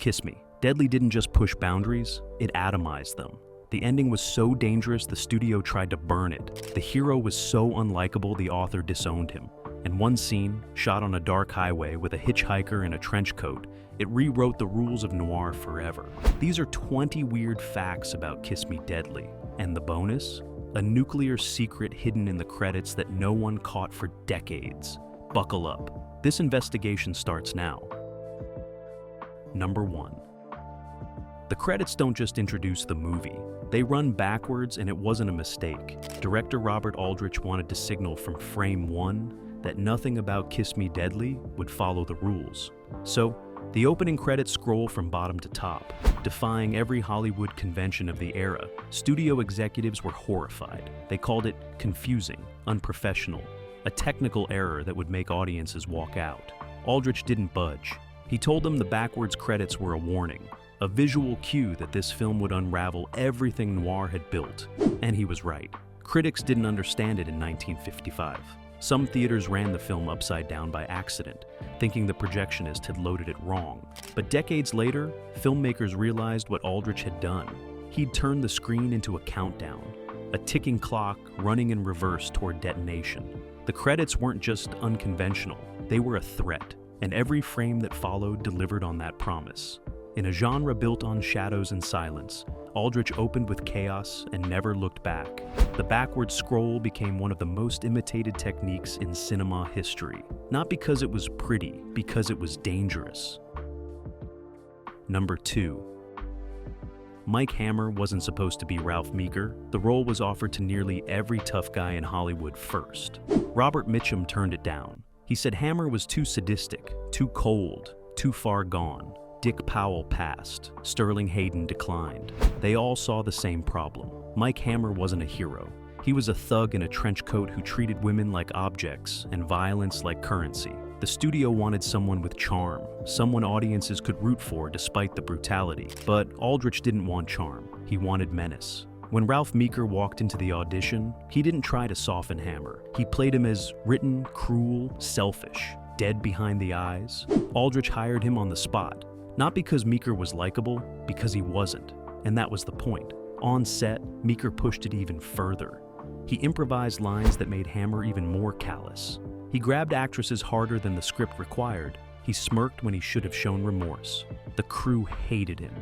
Kiss Me. Deadly didn't just push boundaries, it atomized them. The ending was so dangerous the studio tried to burn it. The hero was so unlikable the author disowned him. And one scene, shot on a dark highway with a hitchhiker in a trench coat, it rewrote the rules of noir forever. These are 20 weird facts about Kiss Me Deadly. And the bonus? A nuclear secret hidden in the credits that no one caught for decades. Buckle up. This investigation starts now. Number 1. The credits don't just introduce the movie. They run backwards, and it wasn't a mistake. Director Robert Aldrich wanted to signal from frame 1 that nothing about Kiss Me Deadly would follow the rules. So, the opening credits scroll from bottom to top, defying every Hollywood convention of the era. Studio executives were horrified. They called it confusing, unprofessional, a technical error that would make audiences walk out. Aldrich didn't budge. He told them the backwards credits were a warning, a visual cue that this film would unravel everything noir had built. And he was right. Critics didn't understand it in 1955. Some theaters ran the film upside down by accident, thinking the projectionist had loaded it wrong. But decades later, filmmakers realized what Aldrich had done. He'd turned the screen into a countdown, a ticking clock running in reverse toward detonation. The credits weren't just unconventional, they were a threat, and every frame that followed delivered on that promise. In a genre built on shadows and silence, Aldrich opened with chaos and never looked back. The backward scroll became one of the most imitated techniques in cinema history. Not because it was pretty, because it was dangerous. Number 2. Mike Hammer wasn't supposed to be Ralph Meeker. The role was offered to nearly every tough guy in Hollywood first. Robert Mitchum turned it down. He said Hammer was too sadistic, too cold, too far gone. Dick Powell passed. Sterling Hayden declined. They all saw the same problem. Mike Hammer wasn't a hero. He was a thug in a trench coat who treated women like objects and violence like currency. The studio wanted someone with charm, someone audiences could root for despite the brutality. But Aldrich didn't want charm. He wanted menace. When Ralph Meeker walked into the audition, he didn't try to soften Hammer. He played him as written, cruel, selfish, dead behind the eyes. Aldrich hired him on the spot. Not because Meeker was likable, because he wasn't. And that was the point. On set, Meeker pushed it even further. He improvised lines that made Hammer even more callous. He grabbed actresses harder than the script required. He smirked when he should have shown remorse. The crew hated him.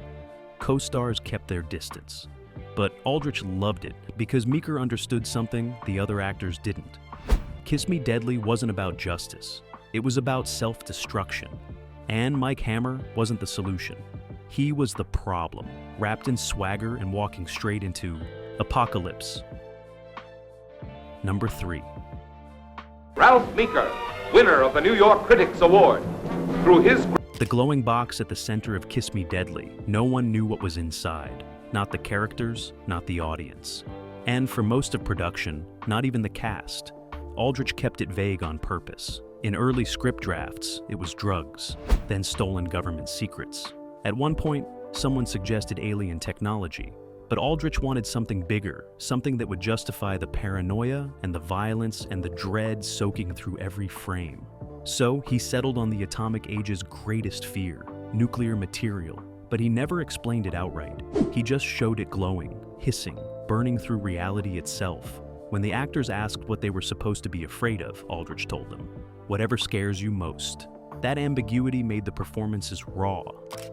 Co-stars kept their distance. But Aldrich loved it because Meeker understood something the other actors didn't. Kiss Me Deadly wasn't about justice. It was about self-destruction. And Mike Hammer wasn't the solution. He was the problem, wrapped in swagger and walking straight into apocalypse. Number 3. Ralph Meeker, winner of the New York Critics Award. Through his... The glowing box at the center of Kiss Me Deadly, no one knew what was inside. Not the characters, not the audience. And for most of production, not even the cast. Aldrich kept it vague on purpose. In early script drafts, it was drugs, then stolen government secrets. At one point, someone suggested alien technology, but Aldrich wanted something bigger, something that would justify the paranoia and the violence and the dread soaking through every frame. So he settled on the atomic age's greatest fear, nuclear material, but he never explained it outright. He just showed it glowing, hissing, burning through reality itself. When the actors asked what they were supposed to be afraid of, Aldrich told them, "Whatever scares you most." That ambiguity made the performances raw.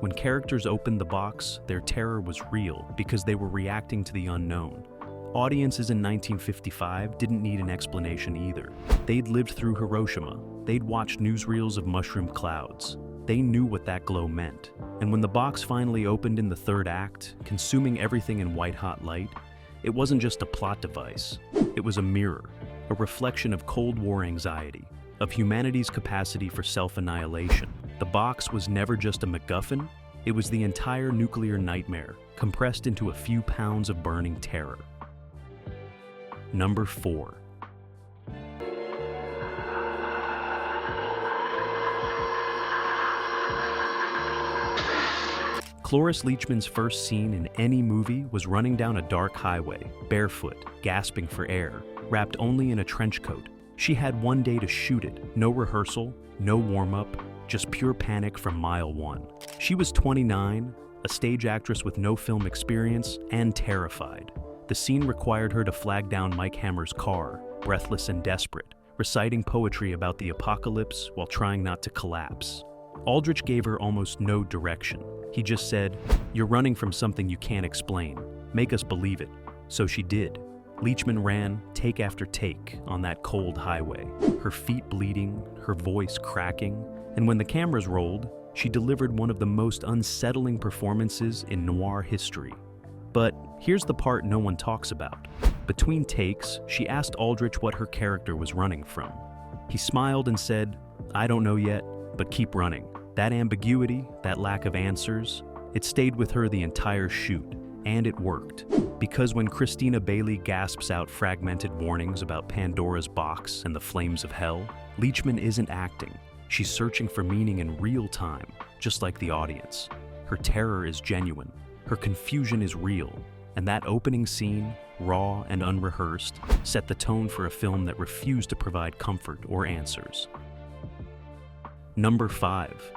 When characters opened the box, their terror was real because they were reacting to the unknown. Audiences in 1955 didn't need an explanation either. They'd lived through Hiroshima. They'd watched newsreels of mushroom clouds. They knew what that glow meant. And when the box finally opened in the third act, consuming everything in white-hot light, it wasn't just a plot device. It was a mirror, a reflection of Cold War anxiety, of humanity's capacity for self-annihilation. The box was never just a MacGuffin, it was the entire nuclear nightmare, compressed into a few pounds of burning terror. Number 4. Cloris Leachman's first scene in any movie was running down a dark highway, barefoot, gasping for air, wrapped only in a trench coat. She had one day to shoot it, no rehearsal, no warm-up, just pure panic from mile one. She was 29, a stage actress with no film experience, and terrified. The scene required her to flag down Mike Hammer's car, breathless and desperate, reciting poetry about the apocalypse while trying not to collapse. Aldrich gave her almost no direction. He just said, "You're running from something you can't explain. Make us believe it." So she did. Leachman ran take after take on that cold highway, her feet bleeding, her voice cracking, and when the cameras rolled, she delivered one of the most unsettling performances in noir history. But here's the part no one talks about. Between takes, she asked Aldrich what her character was running from. He smiled and said, "I don't know yet, but keep running." That ambiguity, that lack of answers, it stayed with her the entire shoot, and it worked. Because when Christina Bailey gasps out fragmented warnings about Pandora's box and the flames of hell, Leachman isn't acting. She's searching for meaning in real time, just like the audience. Her terror is genuine, her confusion is real, and that opening scene, raw and unrehearsed, set the tone for a film that refused to provide comfort or answers. Number 5.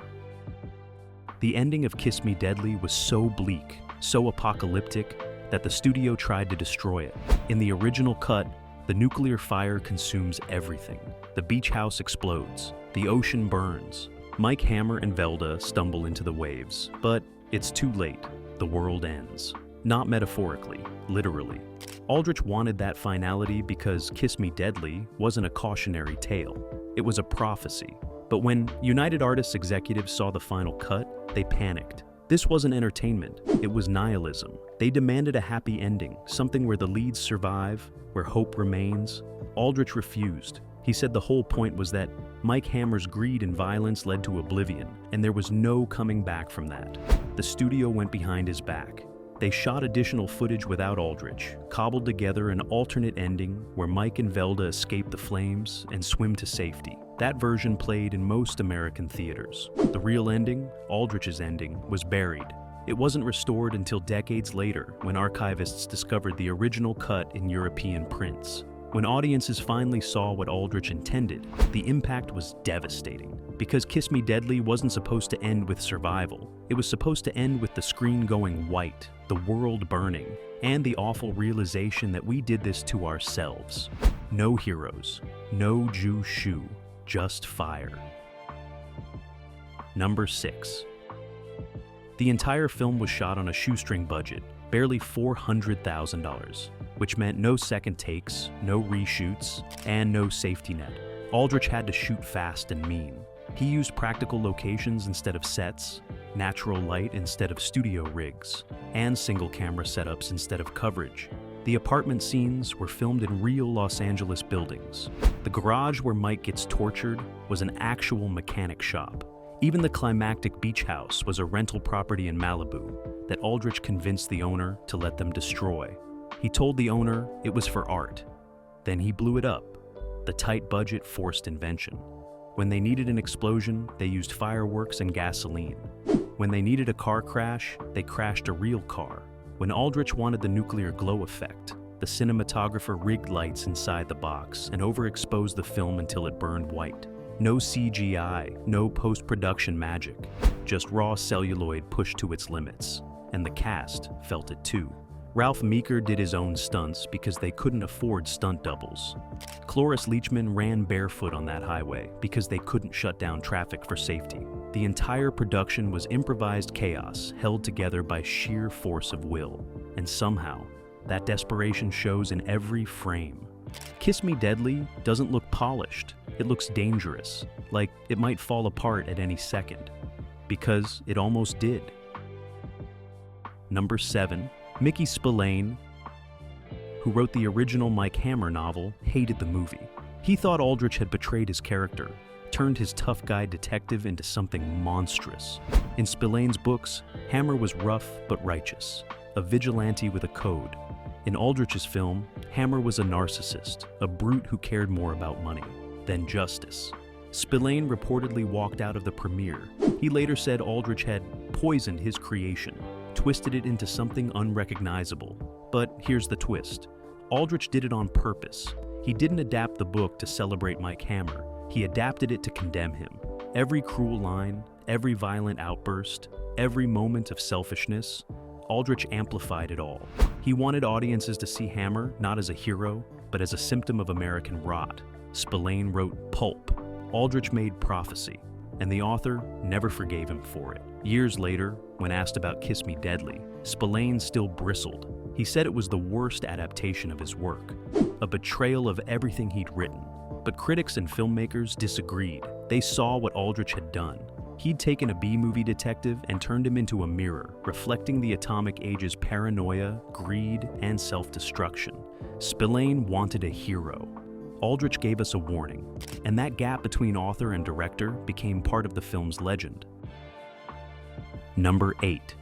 The ending of Kiss Me Deadly was so bleak, so apocalyptic, that the studio tried to destroy it. In the original cut, the nuclear fire consumes everything. The beach house explodes. The ocean burns. Mike Hammer and Velda stumble into the waves, but it's too late. The world ends. Not metaphorically, literally. Aldrich wanted that finality because Kiss Me Deadly wasn't a cautionary tale. It was a prophecy. But when United Artists executives saw the final cut, they panicked. This wasn't entertainment, it was nihilism. They demanded a happy ending, something where the leads survive, where hope remains. Aldrich refused. He said the whole point was that Mike Hammer's greed and violence led to oblivion, and there was no coming back from that. The studio went behind his back. They shot additional footage without Aldrich, cobbled together an alternate ending where Mike and Velda escape the flames and swim to safety. That version played in most American theaters. The real ending, Aldrich's ending, was buried. It wasn't restored until decades later when archivists discovered the original cut in European prints. When audiences finally saw what Aldrich intended, the impact was devastating. Because Kiss Me Deadly wasn't supposed to end with survival. It was supposed to end with the screen going white, the world burning, and the awful realization that we did this to ourselves. No heroes, no Jew shoe, just fire. Number 6. The entire film was shot on a shoestring budget, barely $400,000, which meant no second takes, no reshoots, and no safety net. Aldrich had to shoot fast and mean. He used practical locations instead of sets, natural light instead of studio rigs, and single camera setups instead of coverage. The apartment scenes were filmed in real Los Angeles buildings. The garage where Mike gets tortured was an actual mechanic shop. Even the climactic beach house was a rental property in Malibu that Aldrich convinced the owner to let them destroy. He told the owner it was for art. Then he blew it up. The tight budget forced invention. When they needed an explosion, they used fireworks and gasoline. When they needed a car crash, they crashed a real car. When Aldrich wanted the nuclear glow effect, the cinematographer rigged lights inside the box and overexposed the film until it burned white. No CGI, no post-production magic, just raw celluloid pushed to its limits. And the cast felt it too. Ralph Meeker did his own stunts because they couldn't afford stunt doubles. Cloris Leachman ran barefoot on that highway because they couldn't shut down traffic for safety. The entire production was improvised chaos held together by sheer force of will. And somehow, that desperation shows in every frame. Kiss Me Deadly doesn't look polished. It looks dangerous, like it might fall apart at any second. Because it almost did. Number 7. Mickey Spillane, who wrote the original Mike Hammer novel, hated the movie. He thought Aldrich had betrayed his character, turned his tough guy detective into something monstrous. In Spillane's books, Hammer was rough but righteous, a vigilante with a code. In Aldrich's film, Hammer was a narcissist, a brute who cared more about money than justice. Spillane reportedly walked out of the premiere. He later said Aldrich had poisoned his creation, twisted it into something unrecognizable. But here's the twist. Aldrich did it on purpose. He didn't adapt the book to celebrate Mike Hammer. He adapted it to condemn him. Every cruel line, every violent outburst, every moment of selfishness, Aldrich amplified it all. He wanted audiences to see Hammer not as a hero, but as a symptom of American rot. Spillane wrote pulp. Aldrich made prophecy, and the author never forgave him for it. Years later, when asked about Kiss Me Deadly, Spillane still bristled. He said it was the worst adaptation of his work, a betrayal of everything he'd written. But critics and filmmakers disagreed. They saw what Aldrich had done. He'd taken a B-movie detective and turned him into a mirror, reflecting the atomic age's paranoia, greed, and self-destruction. Spillane wanted a hero. Aldrich gave us a warning, and that gap between author and director became part of the film's legend. Number 8.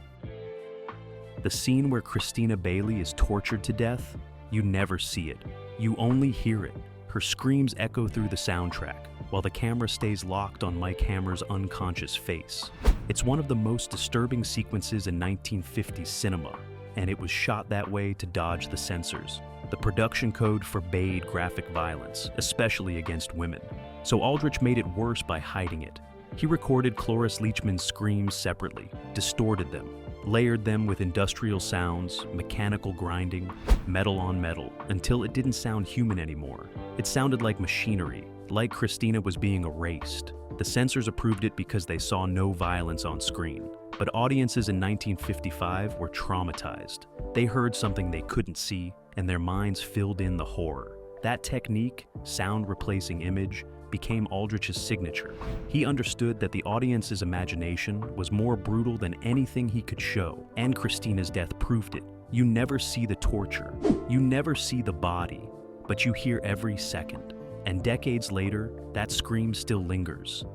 The scene where Christina Bailey is tortured to death, you never see it. You only hear it. Her screams echo through the soundtrack, while the camera stays locked on Mike Hammer's unconscious face. It's one of the most disturbing sequences in 1950s cinema, and it was shot that way to dodge the censors. The production code forbade graphic violence, especially against women. So Aldrich made it worse by hiding it. He recorded Cloris Leachman's screams separately, distorted them, layered them with industrial sounds, mechanical grinding, metal on metal, until it didn't sound human anymore. It sounded like machinery, like Christina was being erased. The censors approved it because they saw no violence on screen. But audiences in 1955 were traumatized. They heard something they couldn't see, and their minds filled in the horror. That technique, sound replacing image, became Aldrich's signature. He understood that the audience's imagination was more brutal than anything he could show, and Christina's death proved it. You never see the torture, you never see the body, but you hear every second. And decades later, that scream still lingers.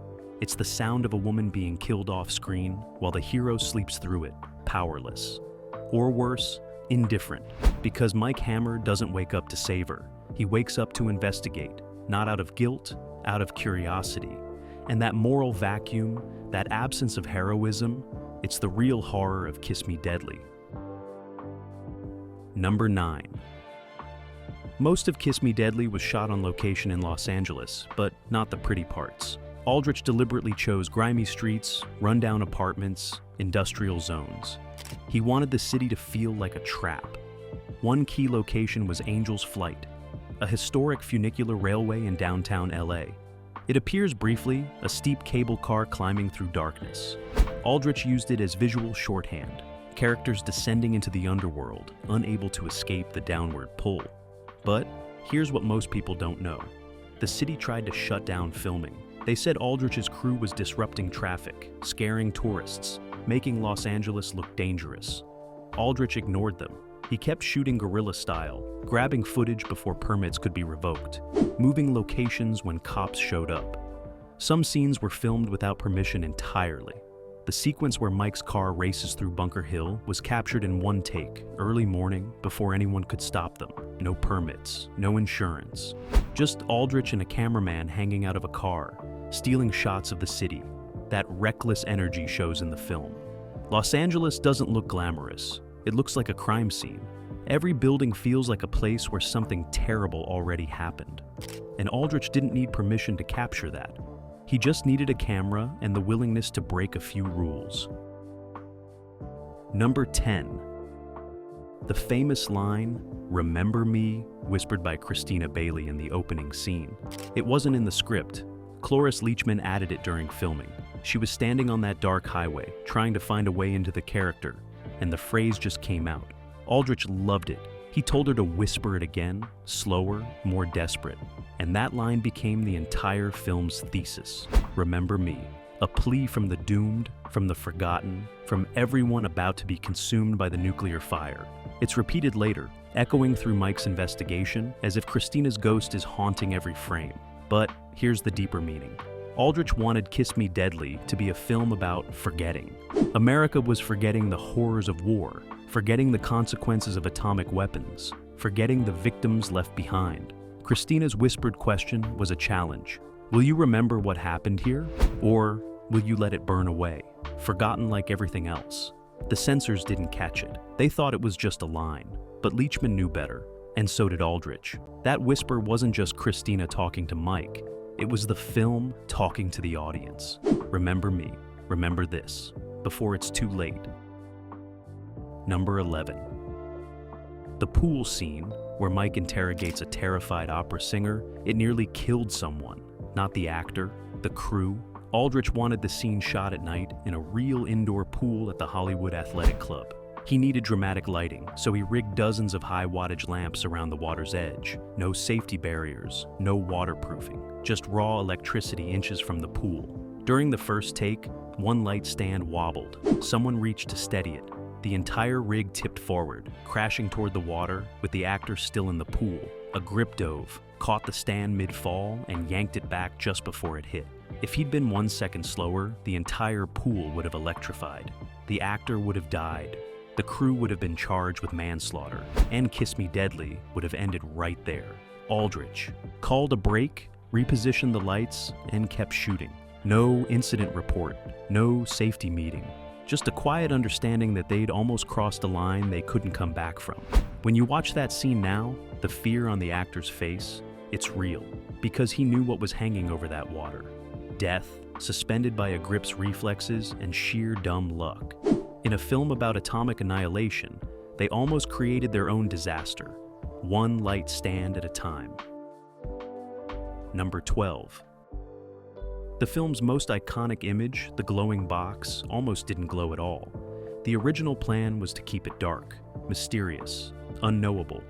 It's the sound of a woman being killed off screen while the hero sleeps through it, powerless. Or worse, indifferent, because Mike Hammer doesn't wake up to save her. He wakes up to investigate, not out of guilt, out of curiosity. And that moral vacuum, that absence of heroism, it's the real horror of Kiss Me Deadly. Number 9. Most of Kiss Me Deadly was shot on location in Los Angeles, but not the pretty parts. Aldrich deliberately chose grimy streets, rundown apartments, industrial zones. He wanted the city to feel like a trap. One key location was Angel's Flight, a historic funicular railway in downtown LA. It appears briefly, a steep cable car climbing through darkness. Aldrich used it as visual shorthand, characters descending into the underworld, unable to escape the downward pull. But here's what most people don't know. The city tried to shut down filming. They said Aldrich's crew was disrupting traffic, scaring tourists, making Los Angeles look dangerous. Aldrich ignored them. He kept shooting guerrilla style, grabbing footage before permits could be revoked, moving locations when cops showed up. Some scenes were filmed without permission entirely. The sequence where Mike's car races through Bunker Hill was captured in one take, early morning, before anyone could stop them. No permits, no insurance. Just Aldrich and a cameraman hanging out of a car, stealing shots of the city. That reckless energy shows in the film. Los Angeles doesn't look glamorous. It looks like a crime scene. Every building feels like a place where something terrible already happened. And Aldrich didn't need permission to capture that. He just needed a camera and the willingness to break a few rules. Number 10. The famous line, "Remember me," whispered by Christina Bailey in the opening scene. It wasn't in the script. Cloris Leachman added it during filming. She was standing on that dark highway, trying to find a way into the character, and the phrase just came out. Aldrich loved it. He told her to whisper it again, slower, more desperate. And that line became the entire film's thesis. Remember me. A plea from the doomed, from the forgotten, from everyone about to be consumed by the nuclear fire. It's repeated later, echoing through Mike's investigation, as if Christina's ghost is haunting every frame. But here's the deeper meaning. Aldrich wanted Kiss Me Deadly to be a film about forgetting. America was forgetting the horrors of war, forgetting the consequences of atomic weapons, forgetting the victims left behind. Christina's whispered question was a challenge. Will you remember what happened here? Or will you let it burn away, forgotten like everything else? The censors didn't catch it. They thought it was just a line. But Leachman knew better, and so did Aldrich. That whisper wasn't just Christina talking to Mike. It was the film talking to the audience. Remember me, remember this, before it's too late. Number 11. The pool scene, where Mike interrogates a terrified opera singer, it nearly killed someone. Not the actor, the crew. Aldrich wanted the scene shot at night in a real indoor pool at the Hollywood Athletic Club. He needed dramatic lighting, so he rigged dozens of high-wattage lamps around the water's edge. No safety barriers, no waterproofing, just raw electricity inches from the pool. During the first take, one light stand wobbled. Someone reached to steady it. The entire rig tipped forward, crashing toward the water with the actor still in the pool. A grip dove, caught the stand mid-fall, and yanked it back just before it hit. If he'd been 1 second slower, the entire pool would have electrified. The actor would have died. The crew would have been charged with manslaughter, and Kiss Me Deadly would have ended right there. Aldrich called a break, repositioned the lights, and kept shooting. No incident report, no safety meeting. Just a quiet understanding that they'd almost crossed a line they couldn't come back from. When you watch that scene now, the fear on the actor's face, it's real, because he knew what was hanging over that water. Death, suspended by a grip's reflexes and sheer dumb luck. In a film about atomic annihilation, they almost created their own disaster, one light stand at a time. Number 12. The film's most iconic image, the glowing box, almost didn't glow at all. The original plan was to keep it dark, mysterious, unknowable,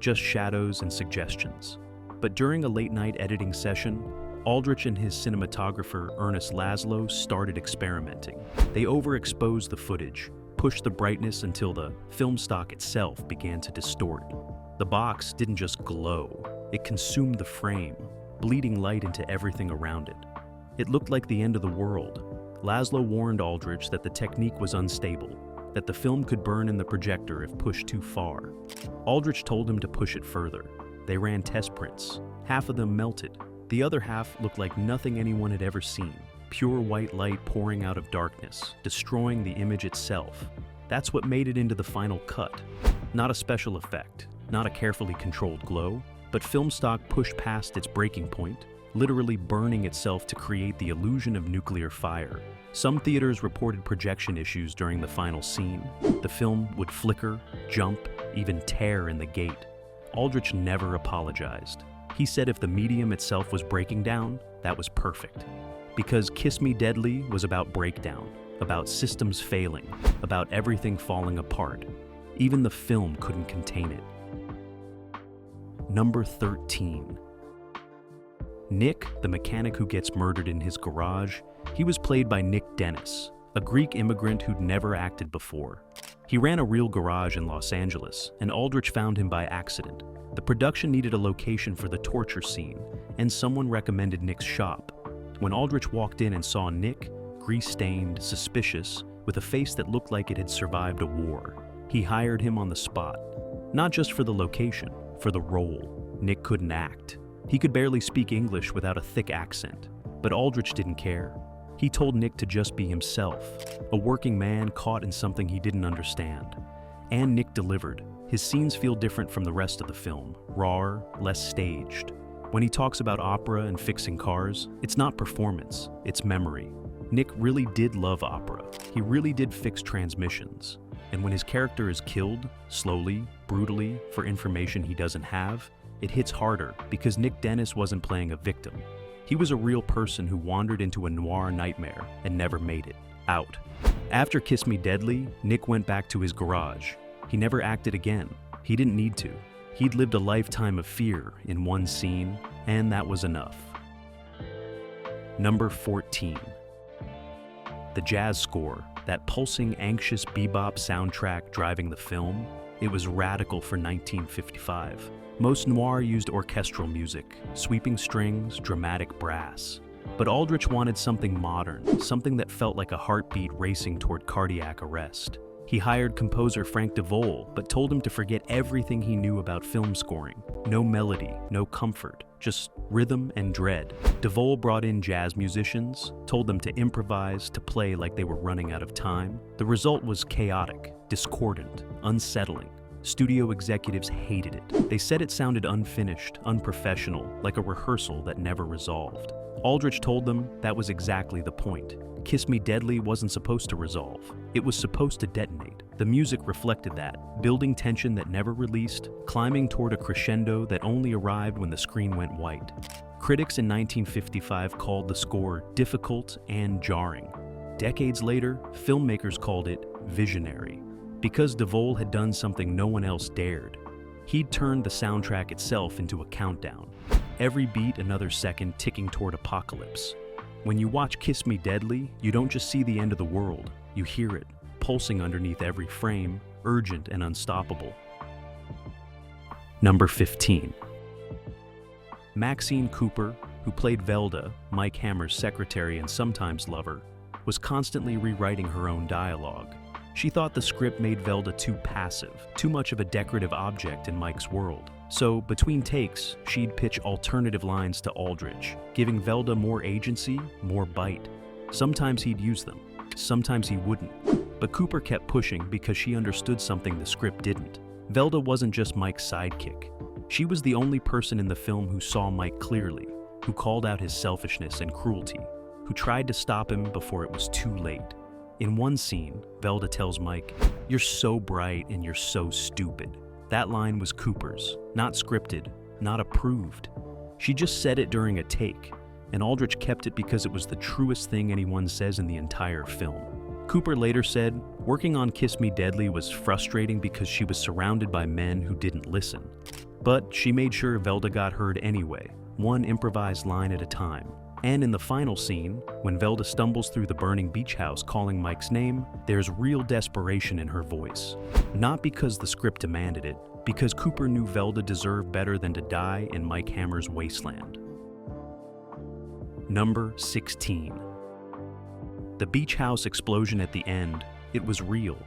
just shadows and suggestions. But during a late-night editing session, Aldrich and his cinematographer Ernest Laszlo started experimenting. They overexposed the footage, pushed the brightness until the film stock itself began to distort. The box didn't just glow, it consumed the frame, bleeding light into everything around it. It looked like the end of the world. Laszlo warned Aldrich that the technique was unstable, that the film could burn in the projector if pushed too far. Aldrich told him to push it further. They ran test prints. Half of them melted. The other half looked like nothing anyone had ever seen. Pure white light pouring out of darkness, destroying the image itself. That's what made it into the final cut. Not a special effect, not a carefully controlled glow, but film stock pushed past its breaking point, literally burning itself to create the illusion of nuclear fire. Some theaters reported projection issues during the final scene. The film would flicker, jump, even tear in the gate. Aldrich never apologized. He said if the medium itself was breaking down, that was perfect. Because Kiss Me Deadly was about breakdown, about systems failing, about everything falling apart. Even the film couldn't contain it. Number 13. Nick, the mechanic who gets murdered in his garage, he was played by Nick Dennis, a Greek immigrant who'd never acted before. He ran a real garage in Los Angeles, and Aldrich found him by accident. The production needed a location for the torture scene, and someone recommended Nick's shop. When Aldrich walked in and saw Nick, grease-stained, suspicious, with a face that looked like it had survived a war, he hired him on the spot. Not just for the location, for the role. Nick couldn't act. He could barely speak English without a thick accent, but Aldrich didn't care. He told Nick to just be himself, a working man caught in something he didn't understand. And Nick delivered. His scenes feel different from the rest of the film, rawer, less staged. When he talks about opera and fixing cars, it's not performance, it's memory. Nick really did love opera. He really did fix transmissions. And when his character is killed, slowly, brutally, for information he doesn't have, it hits harder because Nick Dennis wasn't playing a victim. He was a real person who wandered into a noir nightmare and never made it out. After Kiss Me Deadly, Nick went back to his garage. He never acted again. He didn't need to. He'd lived a lifetime of fear in one scene, and that was enough. Number 14. The jazz score, that pulsing, anxious bebop soundtrack driving the film, it was radical for 1955. Most noir used orchestral music, sweeping strings, dramatic brass. But Aldrich wanted something modern, something that felt like a heartbeat racing toward cardiac arrest. He hired composer Frank DeVol, but told him to forget everything he knew about film scoring. No melody, no comfort, just rhythm and dread. DeVol brought in jazz musicians, told them to improvise, to play like they were running out of time. The result was chaotic, discordant, unsettling. Studio executives hated it. They said it sounded unfinished, unprofessional, like a rehearsal that never resolved. Aldrich told them that was exactly the point. Kiss Me Deadly wasn't supposed to resolve. It was supposed to detonate. The music reflected that, building tension that never released, climbing toward a crescendo that only arrived when the screen went white. Critics in 1955 called the score difficult and jarring. Decades later, filmmakers called it visionary, because DeVol had done something no one else dared. He'd turned the soundtrack itself into a countdown, every beat another second ticking toward apocalypse. When you watch Kiss Me Deadly, you don't just see the end of the world, you hear it, pulsing underneath every frame, urgent and unstoppable. Number 15. Maxine Cooper, who played Velda, Mike Hammer's secretary and sometimes lover, was constantly rewriting her own dialogue. She thought the script made Velda too passive, too much of a decorative object in Mike's world. So, between takes, she'd pitch alternative lines to Aldrich, giving Velda more agency, more bite. Sometimes he'd use them, sometimes he wouldn't. But Cooper kept pushing because she understood something the script didn't. Velda wasn't just Mike's sidekick. She was the only person in the film who saw Mike clearly, who called out his selfishness and cruelty, who tried to stop him before it was too late. In one scene, Velda tells Mike, "You're so bright and you're so stupid." That line was Cooper's, not scripted, not approved. She just said it during a take, and Aldrich kept it because it was the truest thing anyone says in the entire film. Cooper later said, working on Kiss Me Deadly was frustrating because she was surrounded by men who didn't listen. But she made sure Velda got heard anyway, one improvised line at a time. And in the final scene, when Velda stumbles through the burning beach house calling Mike's name, there's real desperation in her voice. Not because the script demanded it, because Cooper knew Velda deserved better than to die in Mike Hammer's wasteland. Number 16. The beach house explosion at the end, it was real.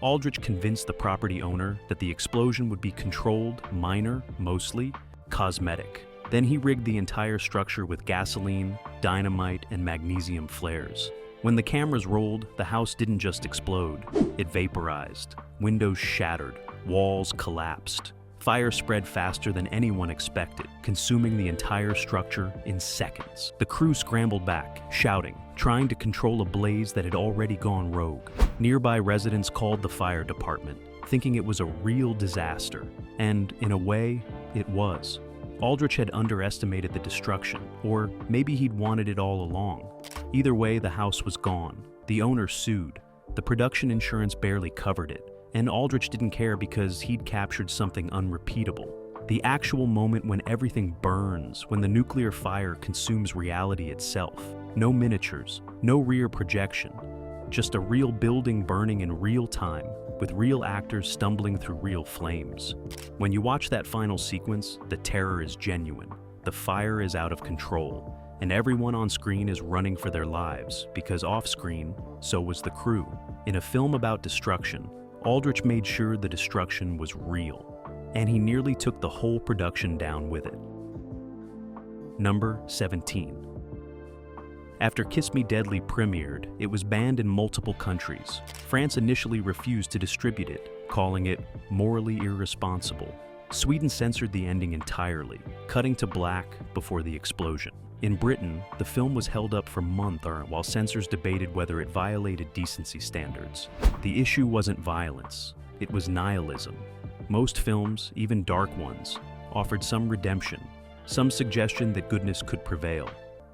Aldrich convinced the property owner that the explosion would be controlled, minor, mostly, cosmetic. Then he rigged the entire structure with gasoline, dynamite, and magnesium flares. When the cameras rolled, the house didn't just explode, it vaporized. Windows shattered, walls collapsed. Fire spread faster than anyone expected, consuming the entire structure in seconds. The crew scrambled back, shouting, trying to control a blaze that had already gone rogue. Nearby residents called the fire department, thinking it was a real disaster. And, in a way, it was. Aldrich had underestimated the destruction, or maybe he'd wanted it all along. Either way, the house was gone. The owner sued. The production insurance barely covered it, and Aldrich didn't care because he'd captured something unrepeatable. The actual moment when everything burns, when the nuclear fire consumes reality itself. No miniatures, no rear projection. Just a real building burning in real time, with real actors stumbling through real flames. When you watch that final sequence, the terror is genuine. The fire is out of control, and everyone on screen is running for their lives, because off-screen, so was the crew. In a film about destruction, Aldrich made sure the destruction was real, and he nearly took the whole production down with it. Number 17. After Kiss Me Deadly premiered, it was banned in multiple countries. France initially refused to distribute it, calling it morally irresponsible. Sweden censored the ending entirely, cutting to black before the explosion. In Britain, the film was held up for months while censors debated whether it violated decency standards. The issue wasn't violence, it was nihilism. Most films, even dark ones, offered some redemption, some suggestion that goodness could prevail.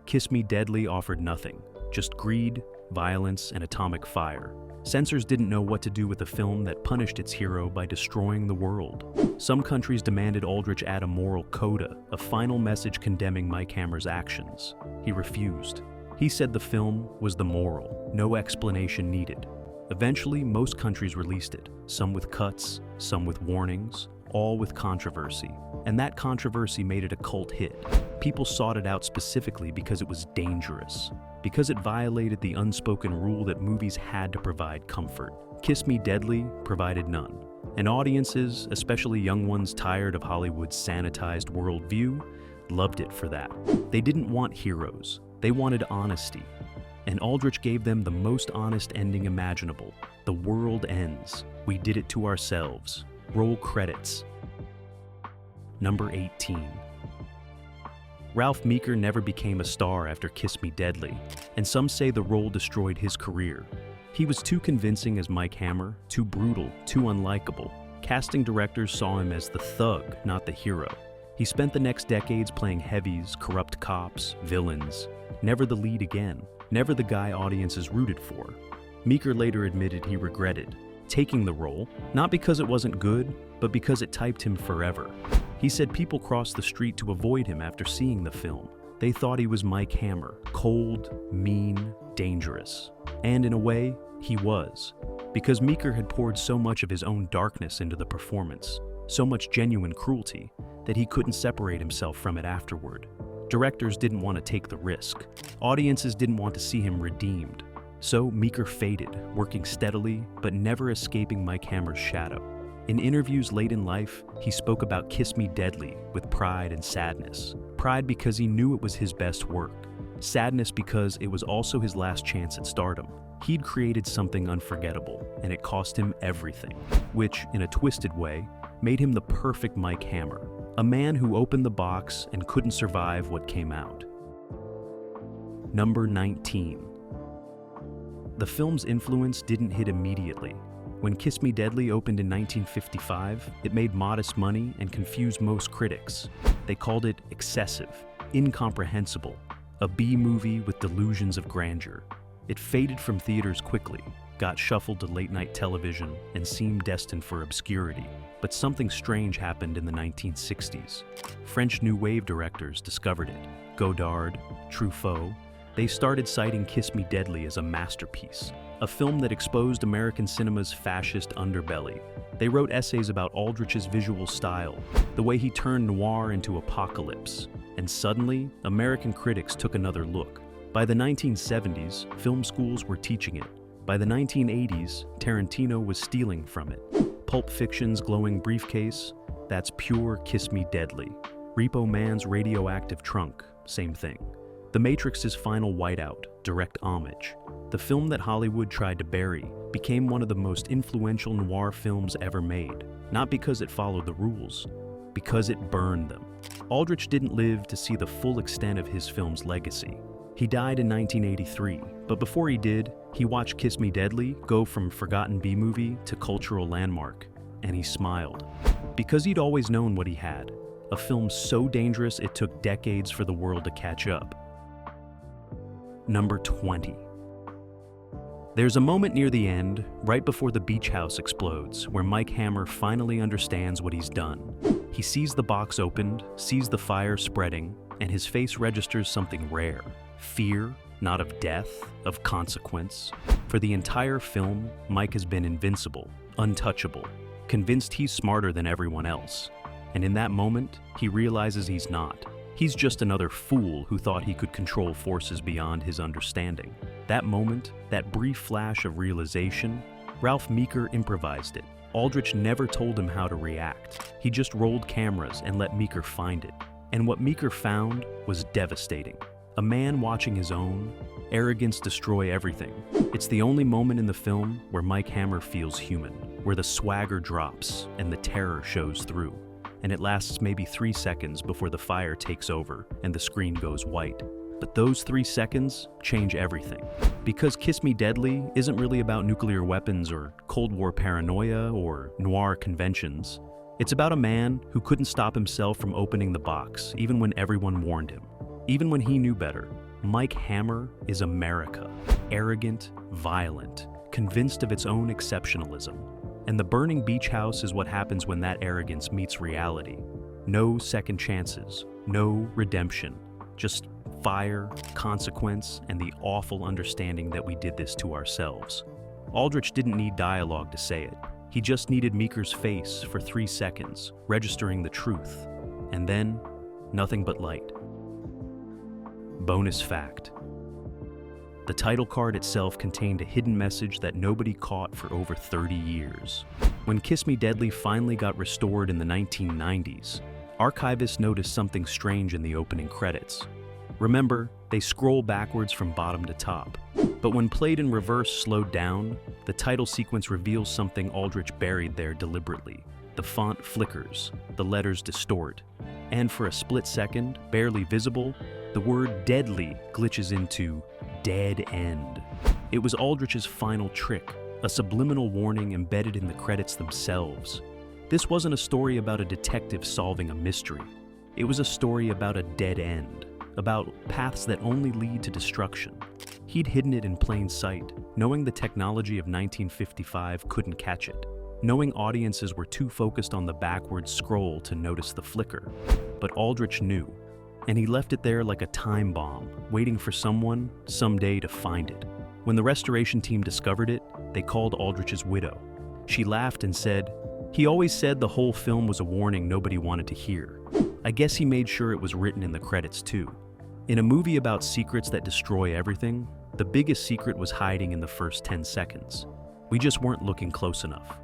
Kiss Me Deadly offered nothing, just greed, violence, and atomic fire. Censors didn't know what to do with a film that punished its hero by destroying the world. Some countries demanded Aldrich add a moral coda, a final message condemning Mike Hammer's actions. He refused. He said the film was the moral, no explanation needed. Eventually, most countries released it, some with cuts, some with warnings, all with controversy. And that controversy made it a cult hit. People sought it out specifically because it was dangerous, because it violated the unspoken rule that movies had to provide comfort. Kiss Me Deadly provided none. And audiences, especially young ones tired of Hollywood's sanitized worldview, loved it for that. They didn't want heroes, they wanted honesty. And Aldrich gave them the most honest ending imaginable. The world ends. We did it to ourselves. Roll credits. Number 18. Ralph Meeker never became a star after Kiss Me Deadly, and some say the role destroyed his career. He was too convincing as Mike Hammer, too brutal, too unlikable. Casting directors saw him as the thug, not the hero. He spent the next decades playing heavies, corrupt cops, villains. Never the lead again, never the guy audiences rooted for. Meeker later admitted he regretted taking the role, not because it wasn't good, but because it typed him forever. He said people crossed the street to avoid him after seeing the film. They thought he was Mike Hammer, cold, mean, dangerous. And in a way, he was. Because Meeker had poured so much of his own darkness into the performance, so much genuine cruelty, that he couldn't separate himself from it afterward. Directors didn't want to take the risk. Audiences didn't want to see him redeemed. So Meeker faded, working steadily, but never escaping Mike Hammer's shadow. In interviews late in life, he spoke about Kiss Me Deadly with pride and sadness. Pride because he knew it was his best work. Sadness because it was also his last chance at stardom. He'd created something unforgettable, and it cost him everything, which, in a twisted way, made him the perfect Mike Hammer, a man who opened the box and couldn't survive what came out. Number 19. The film's influence didn't hit immediately. When Kiss Me Deadly opened in 1955, it made modest money and confused most critics. They called it excessive, incomprehensible, a B-movie with delusions of grandeur. It faded from theaters quickly, got shuffled to late-night television, and seemed destined for obscurity. But something strange happened in the 1960s. French New Wave directors discovered it. Godard, Truffaut. They started citing Kiss Me Deadly as a masterpiece, a film that exposed American cinema's fascist underbelly. They wrote essays about Aldrich's visual style, the way he turned noir into apocalypse. And suddenly, American critics took another look. By the 1970s, film schools were teaching it. By the 1980s, Tarantino was stealing from it. Pulp Fiction's glowing briefcase, that's pure Kiss Me Deadly. Repo Man's radioactive trunk, same thing. The Matrix's final whiteout, direct homage. The film that Hollywood tried to bury became one of the most influential noir films ever made, not because it followed the rules, because it burned them. Aldrich didn't live to see the full extent of his film's legacy. He died in 1983, but before he did, he watched Kiss Me Deadly go from forgotten B-movie to cultural landmark, and he smiled. Because he'd always known what he had, a film so dangerous it took decades for the world to catch up. Number 20. There's a moment near the end, right before the beach house explodes, where Mike Hammer finally understands what he's done. He sees the box opened, sees the fire spreading, and his face registers something rare. Fear, not of death, of consequence. For the entire film, Mike has been invincible, untouchable, convinced he's smarter than everyone else. And in that moment, he realizes he's not. He's just another fool who thought he could control forces beyond his understanding. That moment, that brief flash of realization, Ralph Meeker improvised it. Aldrich never told him how to react. He just rolled cameras and let Meeker find it. And what Meeker found was devastating. A man watching his own arrogance destroy everything. It's the only moment in the film where Mike Hammer feels human, where the swagger drops and the terror shows through. And it lasts maybe 3 seconds before the fire takes over and the screen goes white. But those 3 seconds change everything. Because Kiss Me Deadly isn't really about nuclear weapons or Cold War paranoia or noir conventions. It's about a man who couldn't stop himself from opening the box, even when everyone warned him. Even when he knew better. Mike Hammer is America. Arrogant, violent, convinced of its own exceptionalism. And the burning beach house is what happens when that arrogance meets reality. No second chances, no redemption, just fire, consequence, and the awful understanding that we did this to ourselves. Aldrich didn't need dialogue to say it. He just needed Meeker's face for 3 seconds, registering the truth. And then, nothing but light. Bonus fact. The title card itself contained a hidden message that nobody caught for over 30 years. When Kiss Me Deadly finally got restored in the 1990s, archivists noticed something strange in the opening credits. Remember, they scroll backwards from bottom to top. But when played in reverse slowed down, the title sequence reveals something Aldrich buried there deliberately. The font flickers, the letters distort, and for a split second, barely visible, the word deadly glitches into dead end. It was Aldrich's final trick, a subliminal warning embedded in the credits themselves. This wasn't a story about a detective solving a mystery. It was a story about a dead end, about paths that only lead to destruction. He'd hidden it in plain sight, knowing the technology of 1955 couldn't catch it, knowing audiences were too focused on the backward scroll to notice the flicker. But Aldrich knew, and he left it there like a time bomb, waiting for someone, someday, to find it. When the restoration team discovered it, they called Aldrich's widow. She laughed and said, "He always said the whole film was a warning nobody wanted to hear. I guess he made sure it was written in the credits too." In a movie about secrets that destroy everything, the biggest secret was hiding in the first 10 seconds. We just weren't looking close enough.